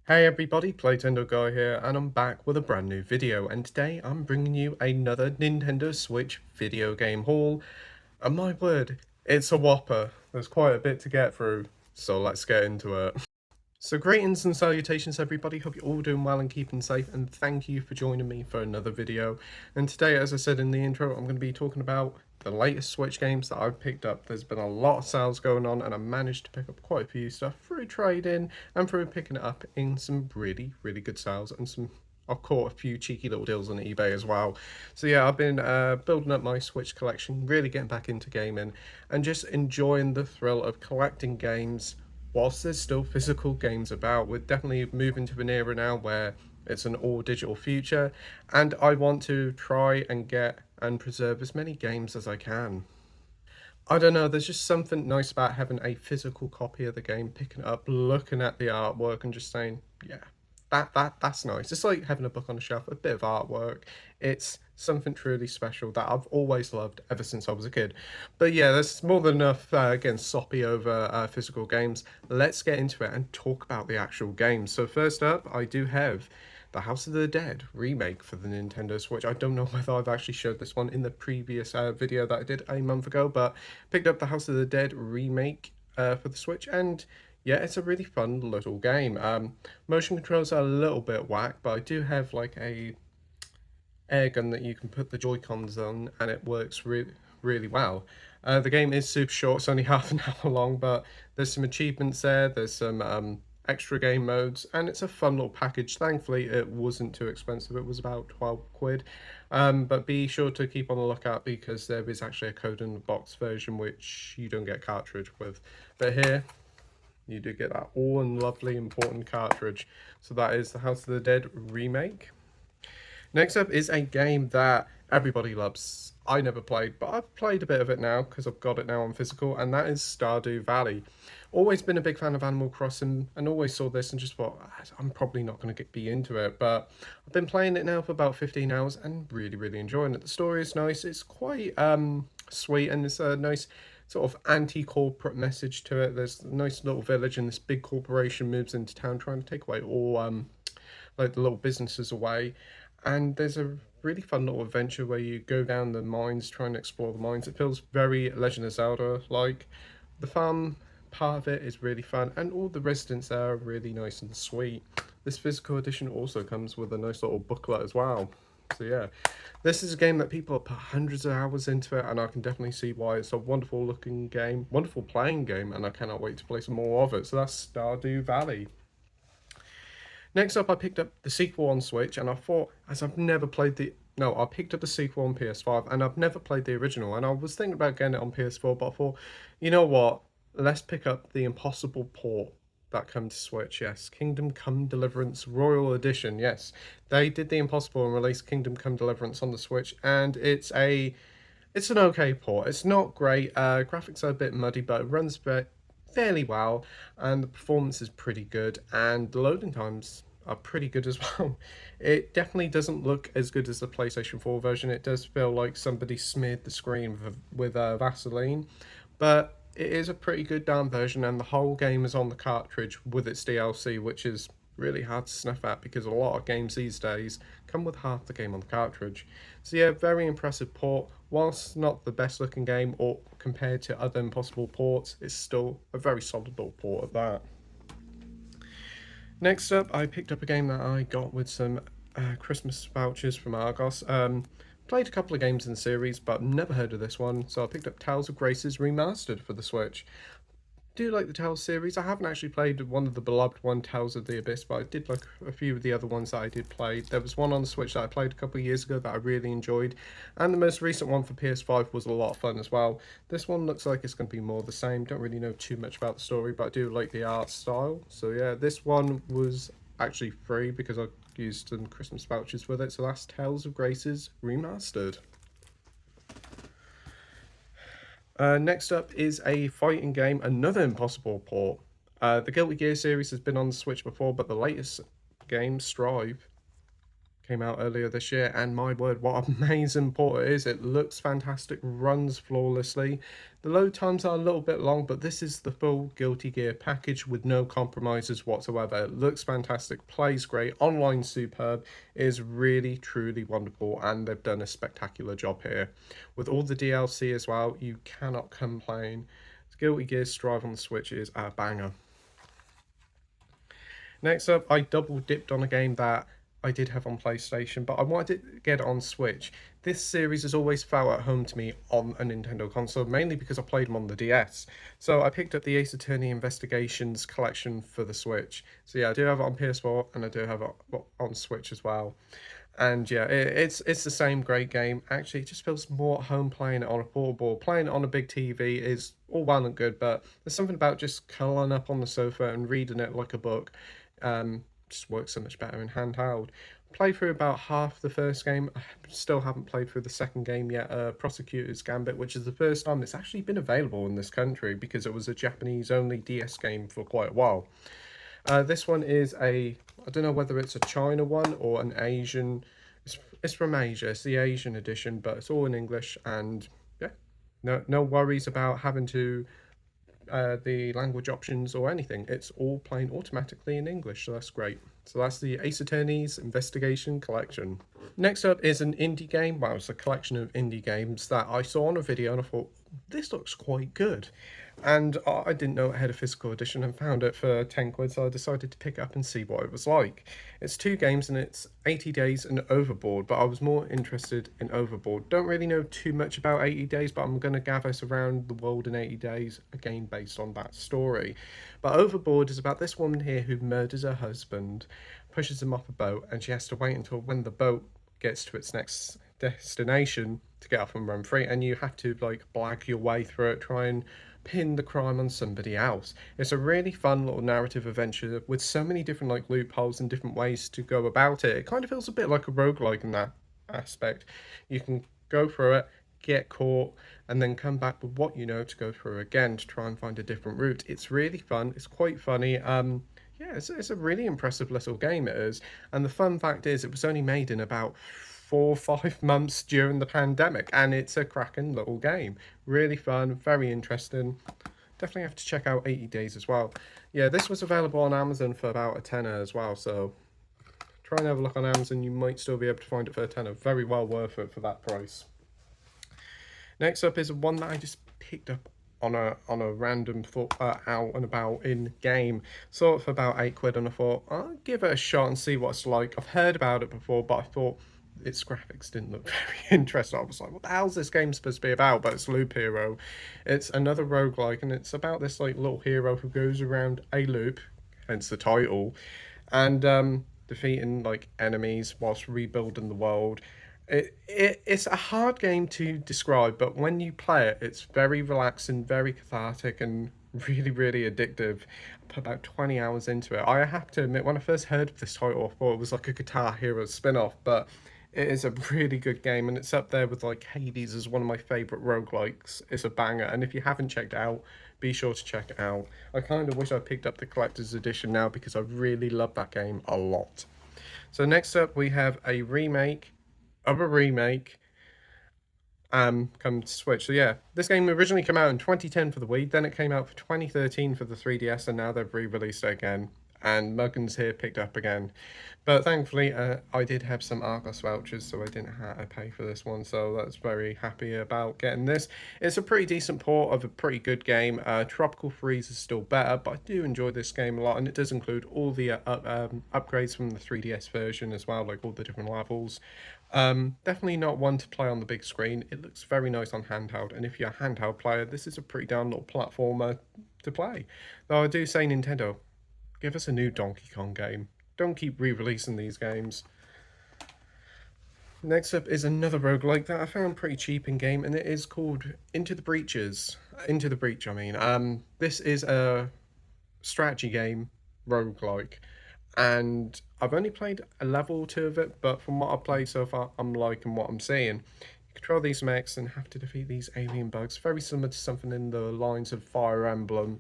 Hey everybody, Playtendo Guy here, and I'm back with a brand new video, and today I'm bringing you another Nintendo Switch video game haul, and my word, it's a whopper. There's quite a bit to get through, so let's get into it. So greetings and salutations everybody, hope you're all doing well and keeping safe, and thank you for joining me for another video. And today, as I said in the intro, I'm going to be talking about the latest Switch games that I've picked up. There's been a lot of sales going on, and I managed to pick up quite a few stuff through trading and through picking it up in some really good sales, and some I've caught a few cheeky little deals on eBay as well. So yeah, I've been building up my Switch collection, really getting back into gaming, and just enjoying the thrill of collecting games whilst there's still physical games about. We're definitely moving to an era now where it's an all digital future, and I want to try and get and preserve as many games as I can. I don't know, there's just something nice about having a physical copy of the game, picking it up, looking at the artwork, and just saying, yeah, that's nice. It's like having a book on a shelf, a bit of artwork. It's something truly special that I've always loved ever since I was a kid. But yeah, there's more than enough getting soppy over physical games. Let's get into it and talk about the actual games. So first up, I do have the House of the Dead remake for the Nintendo Switch. I don't know whether I've actually showed this one in the previous video that I did a month ago, but picked up the House of the Dead remake for the Switch, and yeah, it's a really fun little game. Motion controls are a little bit whack, but I do have like a air gun that you can put the Joy-Cons on, and it works really well. The game is super short; it's only half an hour long, but there's some achievements there. There's some extra game modes, and it's a fun little package. Thankfully, it wasn't too expensive. It was about 12 quid. But be sure to keep on the lookout because there is actually a code in the box version which you don't get cartridge with. But here, you do get that all and lovely important cartridge. So that is the House of the Dead remake. Next up is a game that everybody loves. I never played, but I've played a bit of it now because I've got it now on physical, and that is Stardew Valley. Always been a big fan of Animal Crossing, and always saw this and just thought, I'm probably not going to be into it. But I've been playing it now for about 15 hours and really enjoying it. The story is nice. It's quite sweet, and it's a nice sort of anti-corporate message to it. There's a nice little village, and this big corporation moves into town trying to take away all like the little businesses away. And there's a really fun little adventure where you go down the mines, trying to explore the mines. It feels very Legend of Zelda like. The farm part of it is really fun, and all the residents there are really nice and sweet. This physical edition also comes with a nice little booklet as well. So yeah, this is a game that people have put hundreds of hours into it, and I can definitely see why. It's a wonderful looking game, wonderful playing game, and I cannot wait to play some more of it. So that's Stardew Valley. Next up, I picked up the sequel on Switch, and I thought, as I've never played the... No, I picked up the sequel on PS5, and I've never played the original, and I was thinking about getting it on PS4, but I thought, you know what? Let's pick up the Impossible port that come to Switch, yes. Kingdom Come Deliverance Royal Edition, yes. They did the Impossible and released Kingdom Come Deliverance on the Switch, and it's an okay port. It's not great. Graphics are a bit muddy, but it runs fairly well, and the performance is pretty good, and the loading times are pretty good as well. It definitely doesn't look as good as the PlayStation 4 version. It does feel like somebody smeared the screen with Vaseline, but it is a pretty good damn version, and the whole game is on the cartridge with its DLC, which is really hard to snuff at because a lot of games these days come with half the game on the cartridge. So yeah, very impressive port. Whilst not the best looking game or compared to other Impossible ports, it's still a very solid little port at that. Next up, I picked up a game that I got with some Christmas vouchers from Argos. Played a couple of games in the series, but never heard of this one, so I picked up Tales of Graces Remastered for the Switch. Do like the Tales series. I haven't actually played one of the beloved one, Tales of the Abyss, but I did like a few of the other ones that I did play. There was one on the Switch that I played a couple of years ago that I really enjoyed, and the most recent one for PS5 was a lot of fun as well. This one looks like it's going to be more the same. Don't really know too much about the story, but I do like the art style. So yeah, this one was actually free because I used some Christmas vouchers with it. So that's Tales of Graces Remastered. Next up is a fighting game, another Impossible port. The Guilty Gear series has been on the Switch before, but the latest game, Strive, came out earlier this year, and my word, what amazing port it is. It looks fantastic, runs flawlessly. The load times are a little bit long, but this is the full Guilty Gear package with no compromises whatsoever. It looks fantastic, plays great, online superb, is really truly wonderful, and they've done a spectacular job here. With all the DLC as well, you cannot complain. Guilty Gear Strive on the Switch is a banger. Next up, I double dipped on a game that I did have on PlayStation, but I wanted to get it on Switch. This series has always felt at home to me on a Nintendo console, mainly because I played them on the DS. So I picked up the Ace Attorney Investigations collection for the Switch. So yeah, I do have it on PS4 and I do have it on Switch as well. And yeah, it's the same great game. Actually, it just feels more at home playing it on a portable. Playing it on a big TV is all well and good, but there's something about just curling up on the sofa and reading it like a book. Just works so much better in handheld. Played through about half the first game. I still haven't played through the second game yet. Prosecutor's Gambit, which is the first time it's actually been available in this country because it was a Japanese only DS game for quite a while. This one is I don't know whether it's a China one or an Asian. It's from Asia. It's the Asian edition, but it's all in English, and yeah, no worries about having to the language options or anything. It's all playing automatically in English, so that's great. So that's the Ace Attorney's Investigation Collection. Next up is an indie game. Well, it's a collection of indie games that I saw on a video and I thought, this looks quite good. And I didn't know it had a physical edition and found it for 10 quid, so I decided to pick it up and see what it was like. It's two games and it's 80 Days and Overboard, but I was more interested in Overboard. Don't really know too much about 80 Days, but I'm going to gather us around the world in 80 days, again based on that story. But Overboard is about this woman here who murders her husband, pushes him off a boat, and she has to wait until when the boat gets to its next destination to get off and run free, and you have to like blag your way through it, try and pin the crime on somebody else. It's a really fun little narrative adventure with so many different like loopholes and different ways to go about it. It kind of feels a bit like a roguelike in that aspect. You can go through it, get caught, and then come back with what you know to go through again to try and find a different route. It's really fun. It's quite funny. Yeah, it's a really impressive little game, it is. And the fun fact is, it was only made in about 4 or 5 months during the pandemic, and it's a cracking little game. Really fun, very interesting. Definitely have to check out 80 Days as well. Yeah, this was available on Amazon for about a tenner as well, so try and have a look on Amazon. You might still be able to find it for a tenner. Very well worth it for that price. Next up is one that I just picked up on a random thought out and about in game. Saw it for about 8 quid and I thought I'll give it a shot and see what it's like. I've heard about it before, but I thought its graphics didn't look very interesting. I was like, what the hell's this game supposed to be about? But it's Loop Hero. It's another roguelike, and it's about this like little hero who goes around a loop, hence the title, and defeating like enemies whilst rebuilding the world. It's a hard game to describe, but when you play it, it's very relaxing, very cathartic, and really, really addictive. I put about 20 hours into it. I have to admit, when I first heard of this title, I thought it was like a Guitar Hero spin off, but it is a really good game, and it's up there with like Hades as one of my favourite roguelikes. It's a banger, and if you haven't checked it out, be sure to check it out. I kind of wish I picked up the collector's edition now because I really love that game a lot. So next up, we have a remake of a remake come to Switch. So yeah, this game originally came out in 2010 for the Wii, then it came out for 2013 for the 3DS, and now they've re-released it again. And Muggins here picked up again. But thankfully, I did have some Argos vouchers, so I didn't have to pay for this one, so that's very happy about getting this. It's a pretty decent port of a pretty good game. Tropical Freeze is still better, but I do enjoy this game a lot, and it does include all the upgrades from the 3DS version as well, like all the different levels. Definitely not one to play on the big screen. It looks very nice on handheld, and if you're a handheld player, this is a pretty down little platformer to play. Though I do say, Nintendo, give us a new Donkey Kong game. Don't keep re-releasing these games. Next up is another roguelike that I found pretty cheap in game, and it is called Into the Breaches. Into the Breach, I mean. This is a strategy game roguelike, and I've only played a level or two of it, but from what I've played so far, I'm liking what I'm seeing. You control these mechs and have to defeat these alien bugs, very similar to something in the lines of Fire Emblem,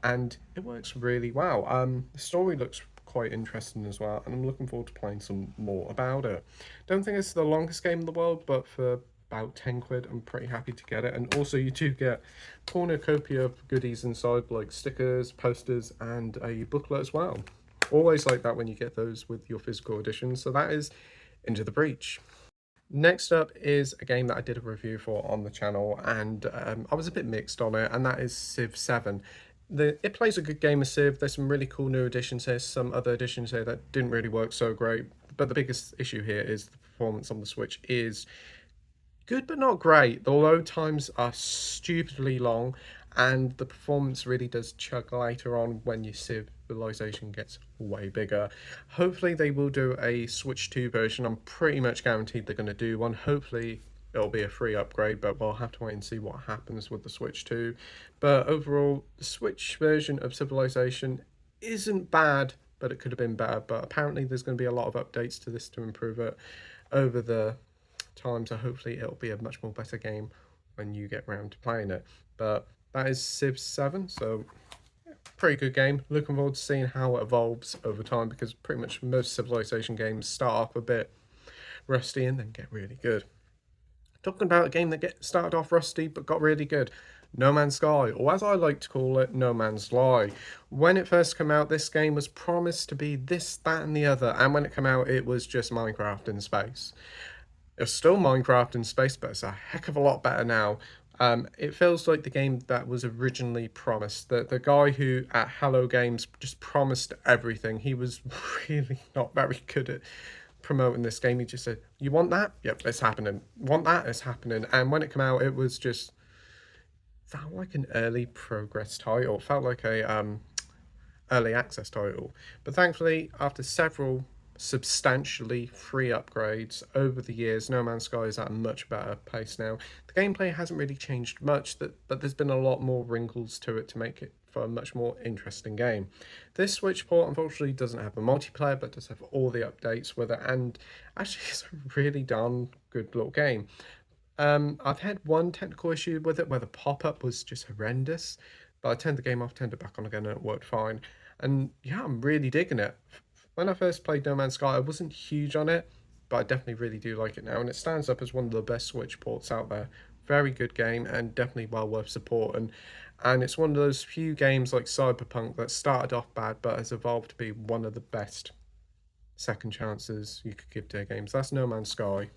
and it works really well. The story looks quite interesting as well, and I'm looking forward to playing some more about it. Don't think it's the longest game in the world, but for about 10 quid, I'm pretty happy to get it. And also, you do get cornucopia of goodies inside, like stickers, posters, and a booklet as well. Always like that when you get those with your physical editions. So that is Into the Breach. Next up is a game that I did a review for on the channel, and I was a bit mixed on it, and that is Civ 7. It plays a good game of Civ. There's some really cool new additions here, some other additions here that didn't really work so great. But the biggest issue here is the performance on the Switch is good but not great. The load times are stupidly long, and the performance really does chug later on when your civilization gets way bigger. Hopefully they will do a Switch 2 version. I'm pretty much guaranteed they're going to do one. Hopefully it'll be a free upgrade, but we'll have to wait and see what happens with the Switch 2. But overall, the Switch version of Civilization isn't bad, but it could have been better. But apparently there's going to be a lot of updates to this to improve it over the time, so hopefully it'll be a much more better game when you get around to playing it. But that is Civ 7, so pretty good game. Looking forward to seeing how it evolves over time, because pretty much most Civilization games start off a bit rusty and then get really good. Talking about a game that started off rusty but got really good, No Man's Sky, or as I like to call it, No Man's Lie. When it first came out, this game was promised to be this, that, and the other, and when it came out, it was just Minecraft in space. It's still Minecraft in space, but it's a heck of a lot better now. It feels like the game that was originally promised. The guy who at Hello Games just promised everything. He was really not very good at promoting this game. He just said, "You want that? Yep, it's happening. Want that? It's happening." And when it came out, it was just felt like an early progress title. It felt like a early access title. But thankfully, after several substantially free upgrades over the years, No Man's Sky is at a much better pace now. The gameplay hasn't really changed much, but there's been a lot more wrinkles to it to make it for a much more interesting game. This Switch port unfortunately doesn't have a multiplayer, but does have all the updates with it, and actually it's a really darn good little game. I've had one technical issue with it where the pop-up was just horrendous, but I turned the game off, turned it back on again, and it worked fine. And yeah, I'm really digging it. When I first played No Man's Sky, I wasn't huge on it, but I definitely really do like it now, and it stands up as one of the best Switch ports out there. Very good game, and definitely well worth supporting. And it's one of those few games like Cyberpunk that started off bad, but has evolved to be one of the best second chances you could give to games. That's No Man's Sky.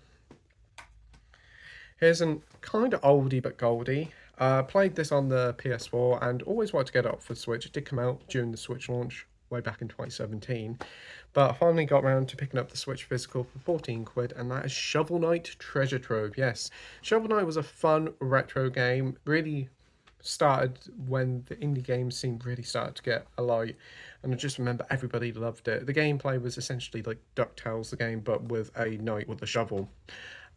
Here's an kind of oldie but goldie. Played this on the PS4 and always wanted to get it up for Switch. It did come out during the Switch launch way back in 2017. But I finally got around to picking up the Switch physical for 14 quid, and that is Shovel Knight Treasure Trove. Yes, Shovel Knight was a fun retro game. Really started when the indie games seemed really started to get a light, and I just remember everybody loved it. The gameplay was essentially like DuckTales, the game, but with a knight with a shovel.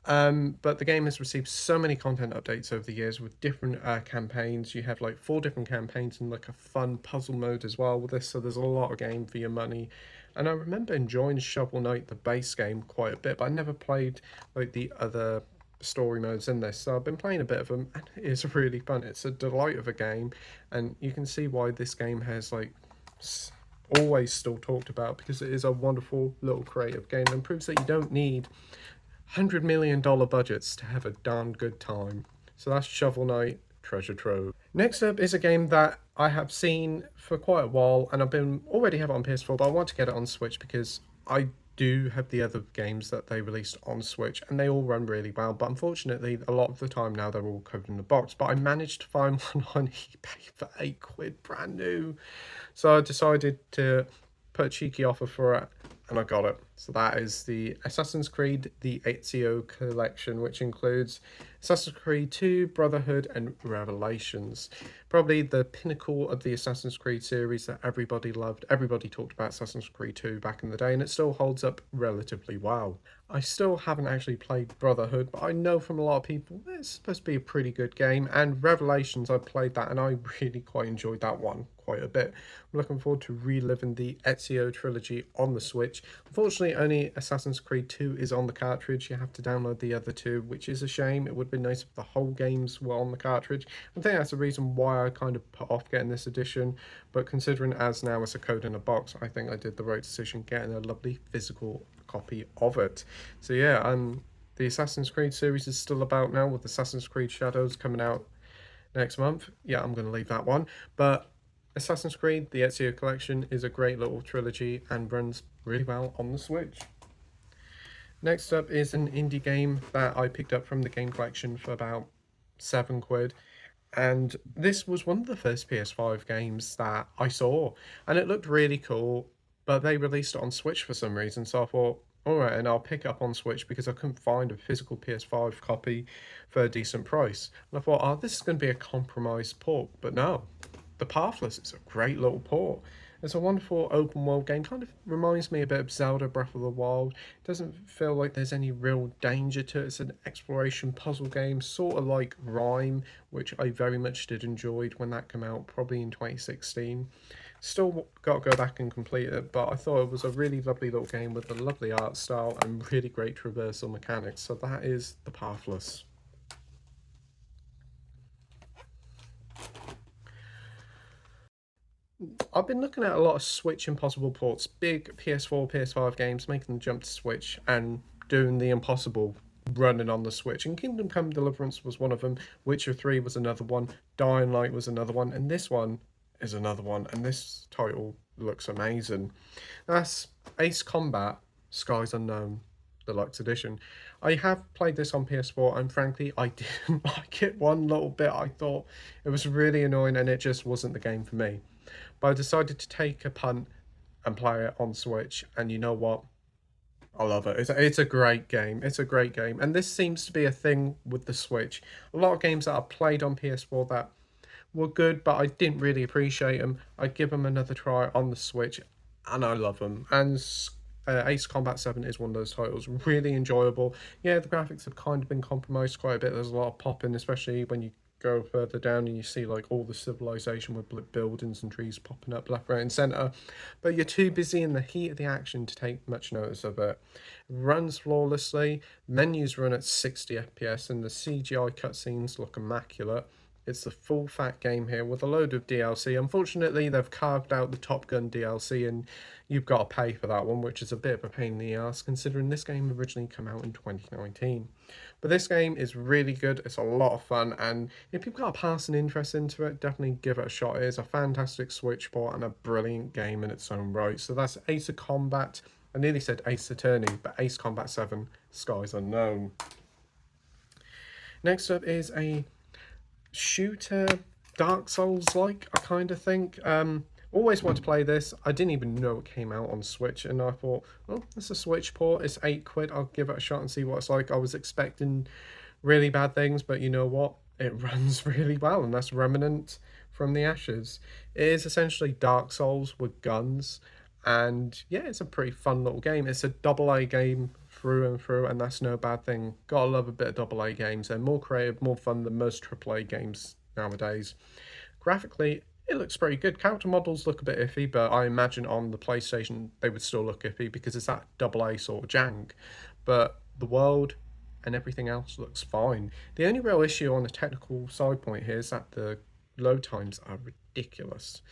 But the game has received so many content updates over the years with different campaigns. You have like 4 different campaigns and like a fun puzzle mode as well with this, so there's a lot of game for your money. And I remember enjoying Shovel Knight, the base game, quite a bit, but I never played like the other story modes in this, so I've been playing a bit of them, and it is really fun. It's a delight of a game, and you can see why this game has like always still talked about, because it is a wonderful little creative game and proves that you don't need $100 million budgets to have a darn good time. So that's Shovel Knight Treasure Trove. Next up is a game that I have seen for quite a while, and I've been already have it on PS4, but I want to get it on Switch because I do have the other games that they released on Switch, and they all run really well. But unfortunately, a lot of the time now they're all covered in the box. But I managed to find one on eBay for 8 quid, brand new. So I decided to put a cheeky offer for it, and I got it. So that is the Assassin's Creed The Ezio Collection, which includes Assassin's Creed 2, Brotherhood, and Revelations. Probably the pinnacle of the Assassin's Creed series that everybody loved. Everybody talked about Assassin's Creed 2 back in the day, and it still holds up relatively well. I still haven't actually played Brotherhood, but I know from a lot of people it's supposed to be a pretty good game. And Revelations, I played that, and I really quite enjoyed that one quite a bit. I'm looking forward to reliving the Ezio trilogy on the Switch. Unfortunately, Unfortunately, only Assassin's Creed 2 is on the cartridge. You have to download the other two, which is a shame. It would be nice if the whole games were on the cartridge. I think that's the reason why I kind of put off getting this edition. But considering as now it's a code in a box, I think I did the right decision getting a lovely physical copy of it. So yeah, the Assassin's Creed series is still about now with Assassin's Creed Shadows coming out next month. Yeah, I'm going to leave that one. But Assassin's Creed, the Ezio Collection, is a great little trilogy and runs really well on the Switch. Next up is an indie game that I picked up from the game collection for about £7. And this was one of the first PS5 games that I saw. And it looked really cool, but they released it on Switch for some reason. So I thought, alright, and I'll pick it up on Switch because I couldn't find a physical PS5 copy for a decent price. And I thought, oh, this is going to be a compromised port. But no, The Pathless is a great little port. It's a wonderful open world game. Kind of reminds me a bit of Zelda Breath of the Wild. It doesn't feel like there's any real danger to it. It's an exploration puzzle game, sort of like Rhyme, which I very much did enjoy when that came out, probably in 2016. Still got to go back and complete it, but I thought it was a really lovely little game with a lovely art style and really great traversal mechanics. So that is The Pathless. I've been looking at a lot of Switch Impossible ports, big PS4, PS5 games, making the jump to Switch and doing the impossible running on the Switch. And Kingdom Come Deliverance was one of them, Witcher 3 was another one, Dying Light was another one, and this one is another one. And this title looks amazing. That's Ace Combat Skies Unknown Deluxe Edition. I have played this on PS4 and frankly I didn't like it one little bit. I thought it was really annoying and it just wasn't the game for me. But I decided to take a punt and play it on Switch, and you know what? I love it. It's a great game. It's a great game. And this seems to be a thing with the Switch. A lot of games that I played on PS4 that were good, but I didn't really appreciate them. I'd give them another try on the Switch, and I love them. And Ace Combat 7 is one of those titles. Really enjoyable. Yeah, the graphics have kind of been compromised quite a bit. There's a lot of popping, especially when you go further down and you see like all the civilization with buildings and trees popping up left, right, and center. But you're too busy in the heat of the action to take much notice of it. It runs flawlessly. Menus run at 60 FPS, and the CGI cutscenes look immaculate. It's the full fat game here with a load of DLC. Unfortunately, they've carved out the Top Gun DLC and you've got to pay for that one, which is a bit of a pain in the ass considering this game originally came out in 2019. But this game is really good. It's a lot of fun, and if you've got a passing interest into it, definitely give it a shot. It is a fantastic Switch port and a brilliant game in its own right. So that's Ace of Combat. I nearly said Ace Attorney, but Ace Combat 7, Skies Unknown. Next up is a shooter, Dark Souls like, I kind of think. Always wanted to play this. I didn't even know it came out on Switch, and I thought, well, it's a Switch port. It's £8. I'll give it a shot and see what it's like. I was expecting really bad things, but you know what? It runs really well, and that's Remnant from the Ashes. It is essentially Dark Souls with guns, and yeah, it's a pretty fun little game. It's a double A game through and through, and that's no bad thing. Gotta love a bit of double A games. They're more creative, more fun than most triple A games nowadays. Graphically, it looks pretty good. Character models look a bit iffy, but I imagine on the PlayStation they would still look iffy because it's that double A sort of jank. But the world and everything else looks fine. The only real issue on the technical side point here is that the load times are ridiculous.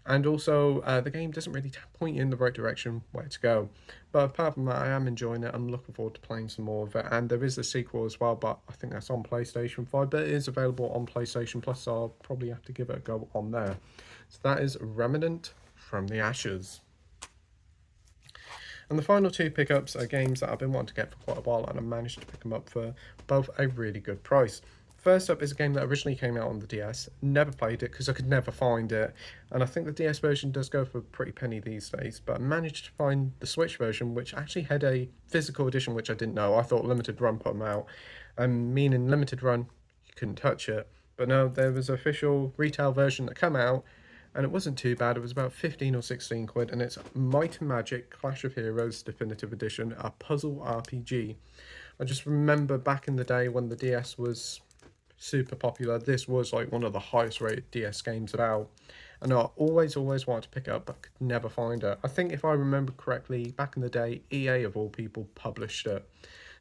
And also, the game doesn't really point you in the right direction where to go. But apart from that, I am enjoying it. I'm looking forward to playing some more of it. And there is a sequel as well, but I think that's on PlayStation 5. But it is available on PlayStation Plus, so I'll probably have to give it a go on there. So that is Remnant from the Ashes. And the final two pickups are games that I've been wanting to get for quite a while, and I managed to pick them up for both a really good price. First up is a game that originally came out on the DS. Never played it because I could never find it. And I think the DS version does go for a pretty penny these days. But I managed to find the Switch version, which actually had a physical edition, which I didn't know. I thought Limited Run put them out. Meaning Limited Run, you couldn't touch it. But no, there was an official retail version that came out. And it wasn't too bad. It was about 15 or 16 quid. And it's Might and Magic Clash of Heroes Definitive Edition, a puzzle RPG. I just remember back in the day when the DS was super popular, this was like one of the highest rated DS games about, And I always wanted to pick it up, but could never find it. I think if I remember correctly, back in the day, EA of all people published it.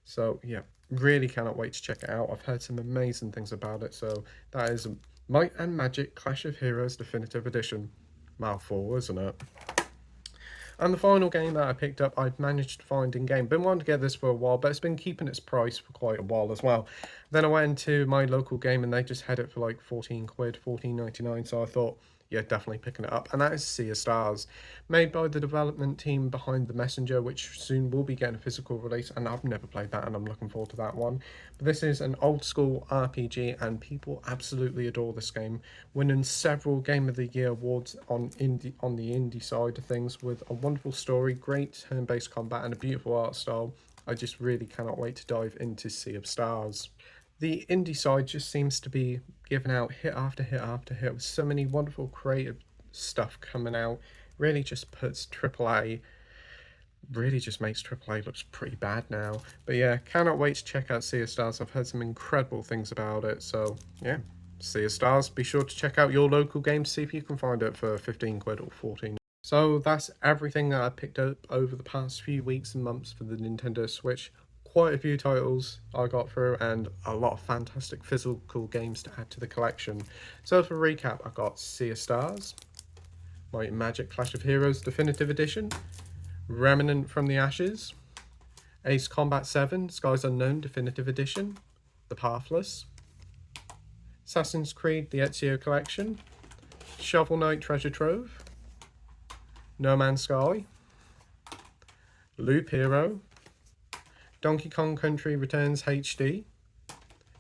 So yeah, really cannot wait to check it out. I've heard some amazing things about it. So that is Might and Magic Clash of Heroes Definitive Edition. Mouthful, isn't it? And the final game that I picked up, I've managed to find in game. Been wanting to get this for a while, but it's been keeping its price for quite a while as well. Then I went to my local game and they just had it for like 14 quid, 14.99. So I thought, yeah, definitely picking it up. And that is Sea of Stars, made by the development team behind The Messenger, which soon will be getting a physical release. And I've never played that, and I'm looking forward to that one. But this is an old school RPG, and people absolutely adore this game, winning several Game of the Year awards on the indie side of things, with a wonderful story, great turn-based combat, and a beautiful art style. I just really cannot wait to dive into Sea of Stars. The indie side just seems to be giving out hit after hit after hit with so many wonderful creative stuff coming out. Really just puts AAA, really just makes AAA looks pretty bad now. But yeah, cannot wait to check out Sea of Stars. I've heard some incredible things about it. So yeah, Sea of Stars. Be sure to check out your local game to see if you can find it for 15 quid or 14. So that's everything that I picked up over the past few weeks and months for the Nintendo Switch. Quite a few titles I got through and a lot of fantastic physical games to add to the collection. So for recap, I got Sea of Stars, Might and Magic Clash of Heroes Definitive Edition, Remnant from the Ashes, Ace Combat 7 Skies Unknown Definitive Edition, The Pathless, Assassin's Creed The Ezio Collection, Shovel Knight Treasure Trove, No Man's Sky, Loop Hero, Donkey Kong Country Returns HD,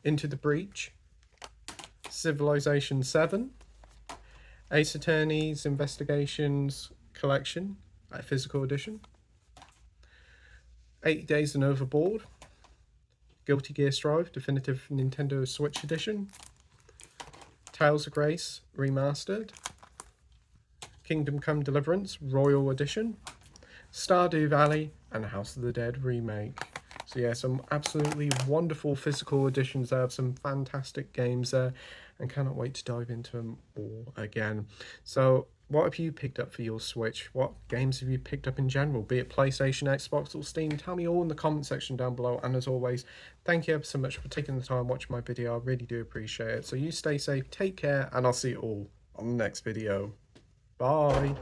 Into the Breach, Civilization 7, Ace Attorney's Investigations Collection, a physical edition, 80 Days and Overboard, Guilty Gear Strive Definitive Nintendo Switch Edition, Tales of Grace Remastered, Kingdom Come Deliverance Royal Edition, Stardew Valley, and House of the Dead Remake. So yeah, some absolutely wonderful physical editions there, some fantastic games there, and cannot wait to dive into them all again. So what have you picked up for your Switch? What games have you picked up in general, be it PlayStation, Xbox, or Steam? Tell me all in the comment section down below. And as always, thank you ever so much for taking the time watching my video. I really do appreciate it. So you stay safe, take care, and I'll see you all on the next video. Bye.